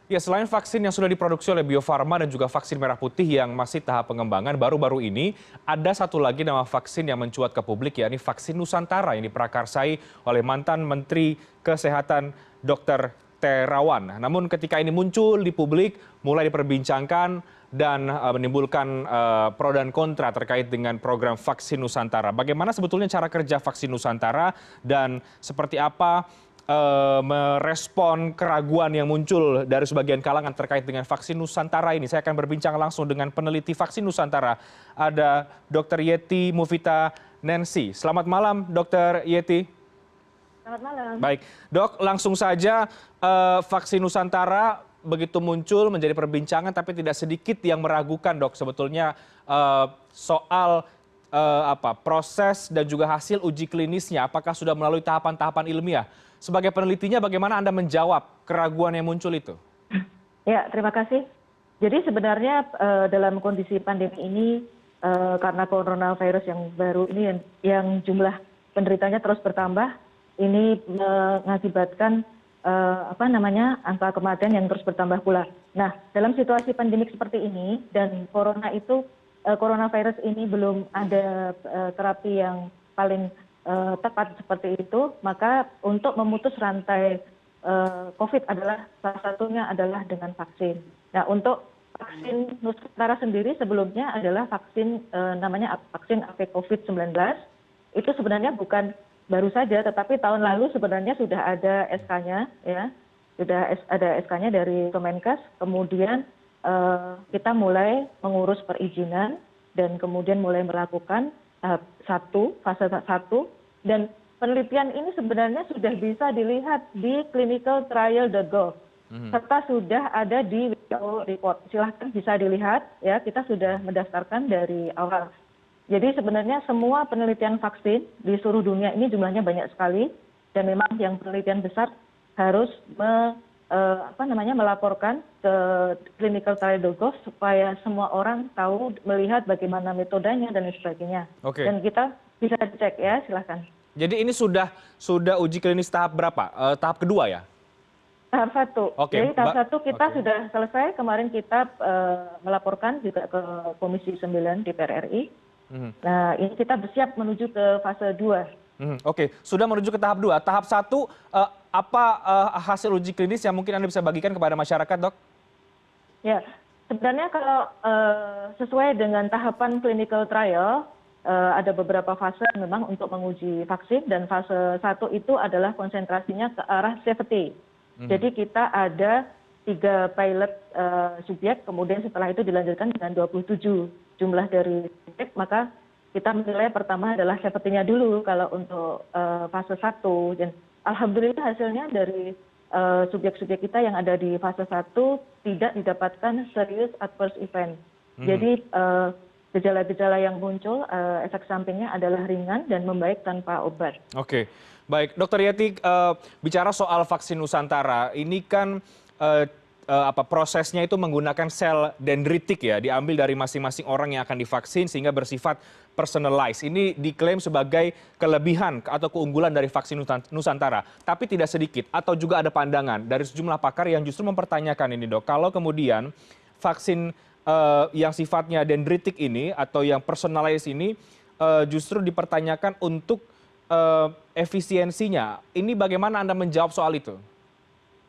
Ya, selain vaksin yang sudah diproduksi oleh Bio Farma dan juga vaksin merah putih yang masih tahap pengembangan, baru-baru ini ada satu lagi nama vaksin yang mencuat ke publik, yakni vaksin Nusantara yang diprakarsai oleh mantan Menteri Kesehatan Dr. Terawan. Namun ketika ini muncul di publik, mulai diperbincangkan dan menimbulkan pro dan kontra terkait dengan program vaksin Nusantara. Bagaimana sebetulnya cara kerja vaksin Nusantara dan seperti apa merespon keraguan yang muncul dari sebagian kalangan terkait dengan vaksin Nusantara ini. Saya akan berbincang langsung dengan peneliti vaksin Nusantara. Ada Dr. Yeti Mufita Nancy. Selamat malam, Dr. Yeti. Selamat malam. Baik, Dok, langsung saja vaksin Nusantara begitu muncul menjadi perbincangan, tapi tidak sedikit yang meragukan, Dok, sebetulnya soal proses dan juga hasil uji klinisnya. Apakah sudah melalui tahapan-tahapan ilmiah? Sebagai penelitinya, bagaimana Anda menjawab keraguan yang muncul itu? Ya, terima kasih. Jadi sebenarnya dalam kondisi pandemi ini, karena coronavirus yang baru ini yang jumlah penderitanya terus bertambah, ini mengakibatkan angka kematian yang terus bertambah pula. Nah, dalam situasi pandemik seperti ini dan coronavirus ini belum ada terapi yang paling tepat seperti itu, maka untuk memutus rantai COVID adalah salah satunya adalah dengan vaksin. Nah, untuk vaksin Nusantara sendiri sebelumnya adalah vaksin namanya vaksin AV COVID-19. Itu sebenarnya bukan baru saja, tetapi tahun lalu sebenarnya sudah ada SK-nya, ya, sudah ada SK-nya dari Kemenkes. Kemudian kita mulai mengurus perizinan dan kemudian mulai melakukan fase 1, dan penelitian ini sebenarnya sudah bisa dilihat di clinicaltrial.gov serta sudah ada di WHO report. Silahkan bisa dilihat, ya, kita sudah mendaftarkan dari awal. Jadi sebenarnya semua penelitian vaksin di seluruh dunia ini jumlahnya banyak sekali, dan memang yang penelitian besar harus melaporkan ke clinicaltrial.gov supaya semua orang tahu, melihat bagaimana metodenya dan sebagainya. Oke. Dan kita bisa cek, ya, silahkan. Jadi ini sudah uji klinis tahap berapa? Tahap kedua ya? Tahap 1. Oke, Jadi tahap 1 kita oke. sudah selesai. Kemarin kita melaporkan juga ke Komisi 9 DPR RI. Nah, ini kita bersiap menuju ke fase 2. Oke, sudah menuju ke tahap 2. Tahap 1, apa hasil uji klinis yang mungkin Anda bisa bagikan kepada masyarakat, Dok? Ya, sebenarnya kalau sesuai dengan tahapan clinical trial, ada beberapa fase memang untuk menguji vaksin, dan fase 1 itu adalah konsentrasinya ke arah safety. Jadi kita ada 3 pilot subjek, kemudian setelah itu dilanjutkan dengan 27 jumlah dari subjek, maka kita menilai pertama adalah safety-nya dulu kalau untuk fase 1. Dan alhamdulillah hasilnya dari subjek-subjek kita yang ada di fase 1 tidak didapatkan serious adverse event. Jadi gejala-gejala yang muncul, efek sampingnya adalah ringan dan membaik tanpa obat. Oke, baik. Dr. Yeti, bicara soal vaksin Nusantara, ini kan prosesnya itu menggunakan sel dendritik, ya, diambil dari masing-masing orang yang akan divaksin sehingga bersifat personalized. Ini diklaim sebagai kelebihan atau keunggulan dari vaksin Nusantara. Tapi tidak sedikit atau juga ada pandangan dari sejumlah pakar yang justru mempertanyakan ini, Dok. Kalau kemudian vaksin yang sifatnya dendritik ini atau yang personalized ini justru dipertanyakan untuk efisiensinya. Ini bagaimana Anda menjawab soal itu?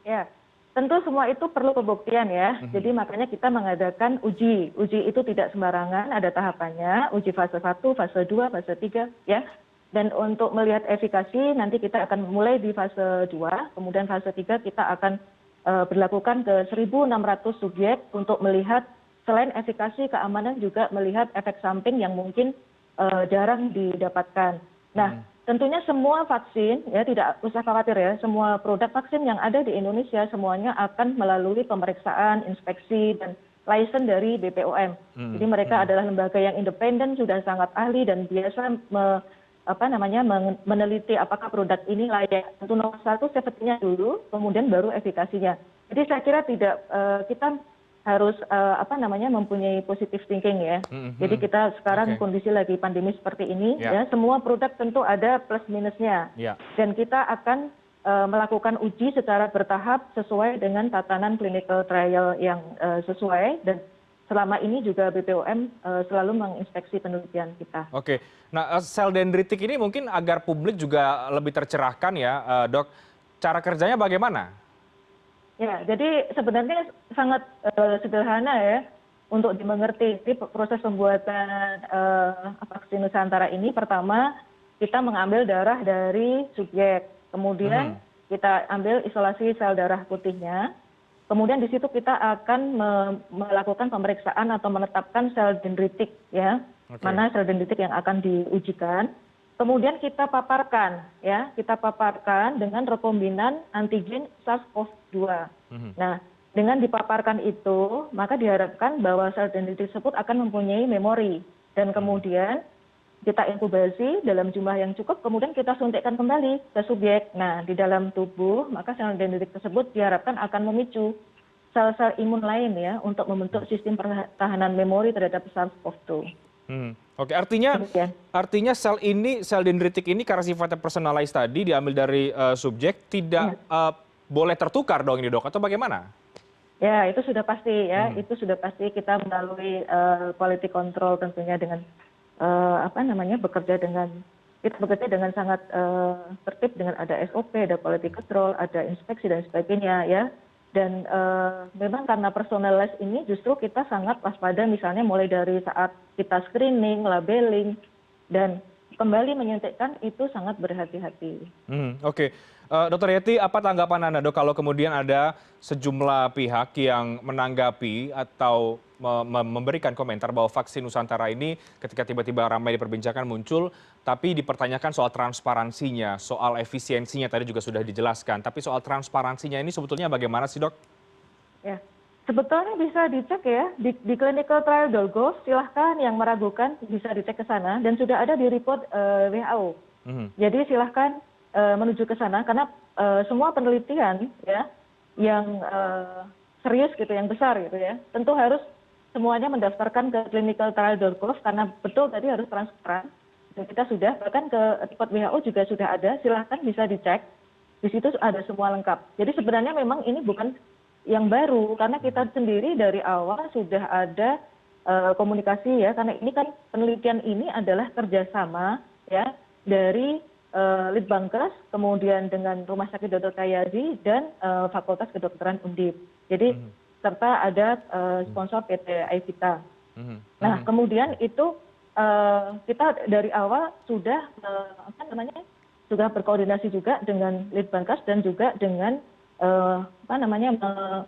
Ya, tentu semua itu perlu pembuktian, ya. Jadi makanya kita mengadakan uji. Uji itu tidak sembarangan, ada tahapannya. Uji fase 1, fase 2, fase 3, ya. Dan untuk melihat efikasi nanti kita akan mulai di fase 2, kemudian fase 3 kita akan berlakukan ke 1.600 subjek untuk melihat selain efikasi, keamanan, juga melihat efek samping yang mungkin jarang didapatkan. Nah, tentunya semua vaksin, ya, tidak usah khawatir, ya, semua produk vaksin yang ada di Indonesia semuanya akan melalui pemeriksaan, inspeksi, dan license dari BPOM. Jadi mereka adalah lembaga yang independen, sudah sangat ahli dan biasa meneliti apakah produk ini layak. Tentu nomor 1 safety-nya dulu, kemudian baru efikasinya. Jadi saya kira tidak, kita harus mempunyai positive thinking, ya. Jadi kita sekarang kondisi lagi pandemi seperti ini, ya, semua produk tentu ada plus minusnya. Dan kita akan melakukan uji secara bertahap sesuai dengan tatanan clinical trial yang sesuai, dan selama ini juga BPOM selalu menginspeksi penelitian kita. Oke, nah sel dendritik ini mungkin agar publik juga lebih tercerahkan ya, Dok. Cara kerjanya bagaimana? Ya, jadi sebenarnya sangat sederhana ya untuk dimengerti. Jadi proses pembuatan vaksin Nusantara ini, pertama kita mengambil darah dari subjek, kemudian kita ambil isolasi sel darah putihnya, kemudian di situ kita akan melakukan pemeriksaan atau menetapkan sel dendritik ya, mana sel dendritik yang akan diujikan. Kemudian kita paparkan dengan rekombinan antigen SARS-CoV-2. Nah, dengan dipaparkan itu, maka diharapkan bahwa sel dendritik tersebut akan mempunyai memori, dan kemudian kita inkubasi dalam jumlah yang cukup, kemudian kita suntikkan kembali ke subjek. Nah, di dalam tubuh, maka sel dendritik tersebut diharapkan akan memicu sel-sel imun lain ya untuk membentuk sistem pertahanan memori terhadap SARS-CoV-2. Oke, artinya sel dendritik ini karena sifatnya personalized tadi diambil dari subjek, tidak boleh tertukar dong ini, Dok, atau bagaimana? Ya, itu sudah pasti ya, itu sudah pasti kita melalui quality control tentunya dengan bekerja dengan sangat tertib, dengan ada SOP, ada quality control, ada inspeksi dan sebagainya ya. Dan memang karena personalized ini justru kita sangat waspada, misalnya mulai dari saat kita screening, labeling, dan kembali menyuntikkan itu sangat berhati-hati. Oke, Dr. Yeti, apa tanggapan Anda, Dok, kalau kemudian ada sejumlah pihak yang menanggapi atau memberikan komentar bahwa vaksin Nusantara ini ketika tiba-tiba ramai diperbincangkan muncul, tapi dipertanyakan soal transparansinya, soal efisiensinya tadi juga sudah dijelaskan, tapi soal transparansinya ini sebetulnya bagaimana sih, Dok? Ya, sebetulnya bisa dicek ya di clinicaltrial.gov, silahkan yang meragukan bisa dicek ke sana, dan sudah ada di report WHO. Jadi silahkan menuju ke sana, karena semua penelitian ya yang serius gitu, yang besar gitu ya, tentu harus semuanya mendaftarkan ke clinicaltrial.gov, karena betul tadi harus transparan. Dan kita sudah, bahkan ke report WHO juga sudah ada, silahkan bisa dicek, di situ ada semua lengkap. Jadi sebenarnya memang ini bukan yang baru, karena kita sendiri dari awal sudah ada komunikasi ya, karena ini kan penelitian ini adalah kerjasama ya dari Litbangkes, kemudian dengan Rumah Sakit Dr. Tayadi dan Fakultas Kedokteran Undip. Jadi serta ada sponsor PT Aivita. Nah, kemudian itu kita dari awal sudah sudah berkoordinasi juga dengan Litbangkes dan juga dengan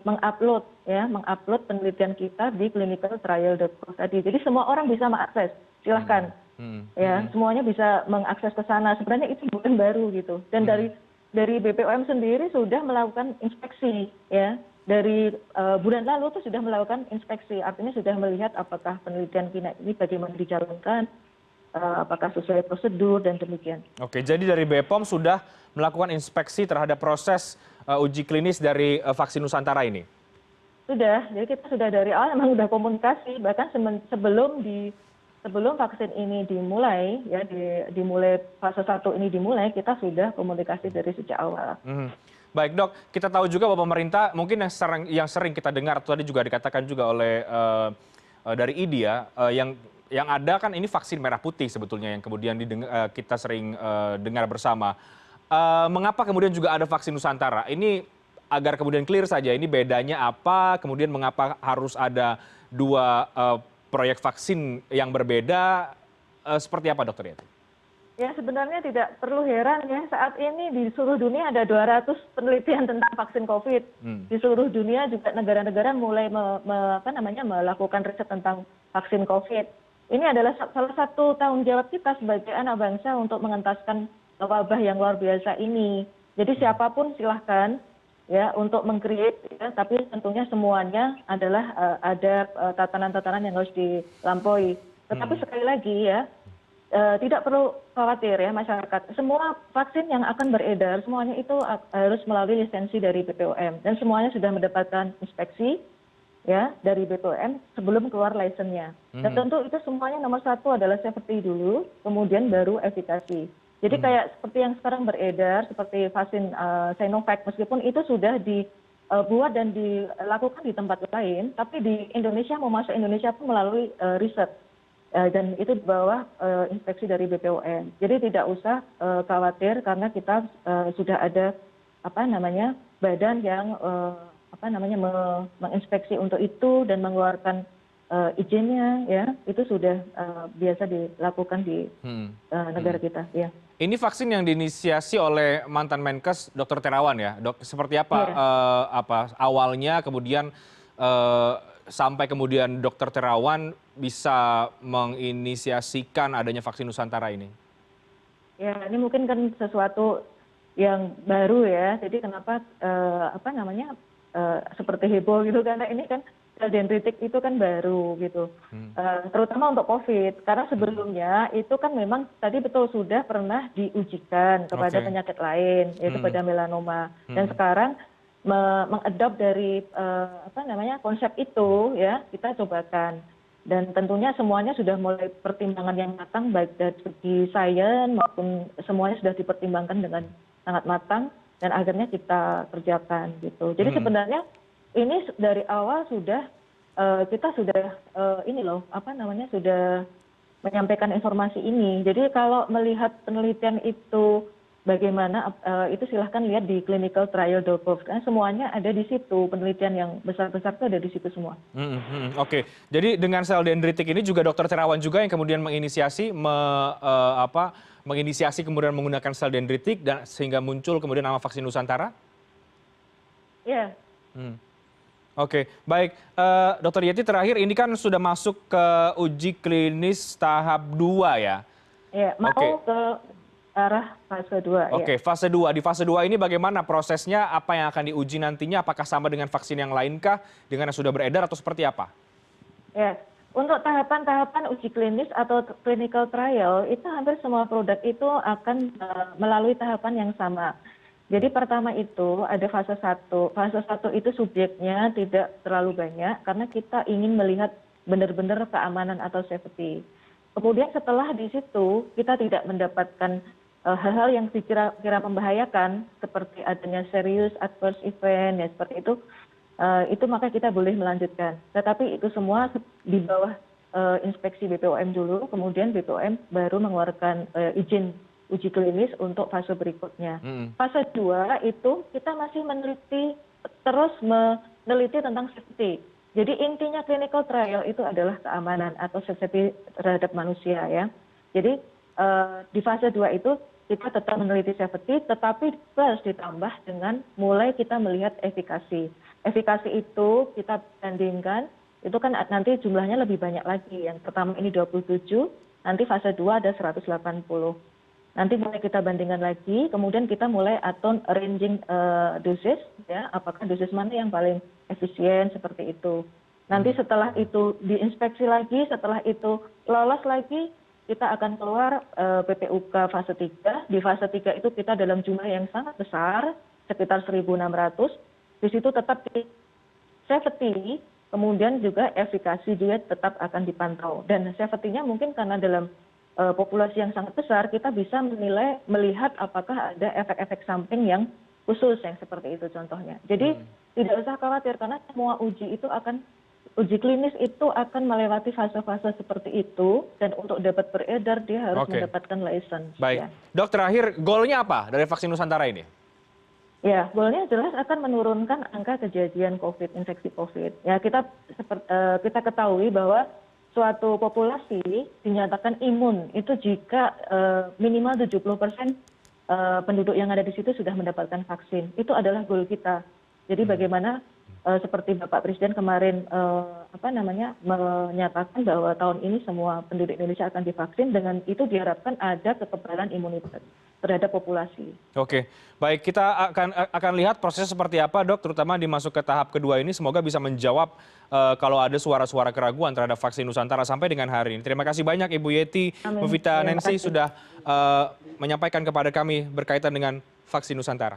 mengupload penelitian kita di clinicaltrial.gov tadi. Jadi semua orang bisa mengakses, silahkan. Ya, semuanya bisa mengakses ke sana. Sebenarnya itu bukan baru gitu. Dan dari BPOM sendiri sudah melakukan inspeksi ya. Dari bulan lalu tuh sudah melakukan inspeksi, artinya sudah melihat apakah penelitian kita ini bagaimana dijalankan, apakah sesuai prosedur dan demikian. Oke, jadi dari BPOM sudah melakukan inspeksi terhadap proses uji klinis dari vaksin Nusantara ini? Sudah, jadi kita sudah dari awal memang sudah komunikasi, bahkan sebelum vaksin ini dimulai, ya dimulai fase 1 ini dimulai, kita sudah komunikasi dari sejak awal. Baik, Dok, kita tahu juga bahwa pemerintah mungkin yang sering kita dengar, atau tadi juga dikatakan juga oleh dari IDI ya, yang ada kan ini vaksin merah putih sebetulnya yang kemudian kita sering dengar bersama. Mengapa kemudian juga ada vaksin Nusantara? Ini agar kemudian clear saja, ini bedanya apa, kemudian mengapa harus ada dua proyek vaksin yang berbeda, seperti apa, Dokter Yeti? Ya, sebenarnya tidak perlu heran ya, saat ini di seluruh dunia ada 200 penelitian tentang vaksin COVID. Di seluruh dunia juga negara-negara mulai melakukan riset tentang vaksin COVID. Ini adalah salah satu tanggung jawab kita sebagai anak bangsa untuk mengentaskan wabah yang luar biasa ini. Jadi siapapun silahkan ya untuk meng-create ya, tapi tentunya semuanya adalah ada tatanan-tatanan yang harus dilampaui. Tetapi sekali lagi ya, tidak perlu khawatir ya masyarakat. Semua vaksin yang akan beredar, semuanya itu harus melalui lisensi dari BPOM. Dan semuanya sudah mendapatkan inspeksi ya dari BPOM sebelum keluar lisensinya. Dan tentu itu semuanya nomor satu adalah safety dulu, kemudian baru efikasi. Jadi kayak seperti yang sekarang beredar, seperti vaksin Sinovac, meskipun itu sudah dibuat dan dilakukan di tempat lain, tapi di Indonesia mau masuk Indonesia pun melalui riset. Dan itu di bawah inspeksi dari BPOM. Jadi tidak usah khawatir karena kita sudah ada badan yang menginspeksi untuk itu dan mengeluarkan izinnya, ya itu sudah biasa dilakukan di negara kita. Ya. Ini vaksin yang diinisiasi oleh mantan Menkes Dr. Terawan ya, dok. Seperti apa awalnya, kemudian sampai kemudian Dr. Terawan bisa menginisiasikan adanya vaksin Nusantara ini? Ya, ini mungkin kan sesuatu yang baru ya. Jadi kenapa seperti heboh gitu, karena ini kan sel dendritik itu kan baru gitu. Terutama untuk COVID. Karena sebelumnya itu kan memang tadi betul sudah pernah diujikan kepada penyakit lain, yaitu pada melanoma. Dan sekarang mengadop dari konsep itu ya kita cobakan, dan tentunya semuanya sudah mulai pertimbangan yang matang baik dari segi sains maupun semuanya sudah dipertimbangkan dengan sangat matang dan akhirnya kita kerjakan gitu. Jadi sebenarnya ini dari awal sudah kita sudah sudah menyampaikan informasi ini. Jadi kalau melihat penelitian itu bagaimana itu silahkan lihat di clinicaltrial.gov, karena semuanya ada di situ, penelitian yang besar-besar itu ada di situ semua. Oke, jadi dengan sel dendritik ini juga Dr. Terawan juga yang kemudian menginisiasi kemudian menggunakan sel dendritik dan sehingga muncul kemudian nama vaksin Nusantara? Iya. Oke, baik. Dr. Yeti, terakhir ini kan sudah masuk ke uji klinis tahap 2 ya? Iya, mau ke arah fase 2. Oke, fase 2. Di fase 2 ini bagaimana prosesnya? Apa yang akan diuji nantinya? Apakah sama dengan vaksin yang lainkah? Dengan yang sudah beredar atau seperti apa? Ya, untuk tahapan-tahapan uji klinis atau clinical trial, itu hampir semua produk itu akan melalui tahapan yang sama. Jadi pertama itu ada fase 1. Fase 1 itu subjeknya tidak terlalu banyak karena kita ingin melihat benar-benar keamanan atau safety. Kemudian setelah di situ kita tidak mendapatkan hal-hal yang dikira membahayakan seperti adanya serius adverse event ya seperti itu maka kita boleh melanjutkan. Tetapi itu semua di bawah inspeksi BPOM dulu, kemudian BPOM baru mengeluarkan izin uji klinis untuk fase berikutnya. Fase 2 itu kita masih terus meneliti tentang safety. Jadi intinya clinical trial itu adalah keamanan atau safety terhadap manusia ya. Jadi di fase 2 itu kita tetap meneliti safety, tetapi plus ditambah dengan mulai kita melihat efikasi. Efikasi itu kita bandingkan, itu kan nanti jumlahnya lebih banyak lagi. Yang pertama ini 27, nanti fase 2 ada 180. Nanti mulai kita bandingkan lagi, kemudian kita mulai atur ranging dosis, ya, apakah dosis mana yang paling efisien seperti itu. Nanti setelah itu diinspeksi lagi, setelah itu lolos lagi, kita akan keluar PPUK fase 3. Di fase 3 itu kita dalam jumlah yang sangat besar, sekitar 1.600. Di situ tetap di safety, kemudian juga efikasi juga tetap akan dipantau. Dan safety-nya mungkin karena dalam populasi yang sangat besar, kita bisa melihat apakah ada efek-efek samping yang khusus yang seperti itu contohnya. Jadi tidak usah khawatir karena semua uji klinis itu akan melewati fase-fase seperti itu, dan untuk dapat beredar dia harus mendapatkan license. Baik, ya. Dok, terakhir goalnya apa dari vaksin Nusantara ini? Ya, goalnya jelas akan menurunkan angka kejadian COVID, infeksi COVID. Ya, kita ketahui bahwa suatu populasi dinyatakan imun itu jika minimal 70% penduduk yang ada di situ sudah mendapatkan vaksin. Itu adalah goal kita. Jadi bagaimana seperti Bapak Presiden kemarin menyatakan bahwa tahun ini semua penduduk Indonesia akan divaksin, dengan itu diharapkan ada kekebalan imunitas terhadap populasi. Oke, baik, kita akan lihat prosesnya seperti apa, Dok, terutama dimasuk ke tahap kedua ini. Semoga bisa menjawab kalau ada suara-suara keraguan terhadap vaksin Nusantara sampai dengan hari ini. Terima kasih banyak Ibu Yeti Mufita Nancy sudah menyampaikan kepada kami berkaitan dengan vaksin Nusantara.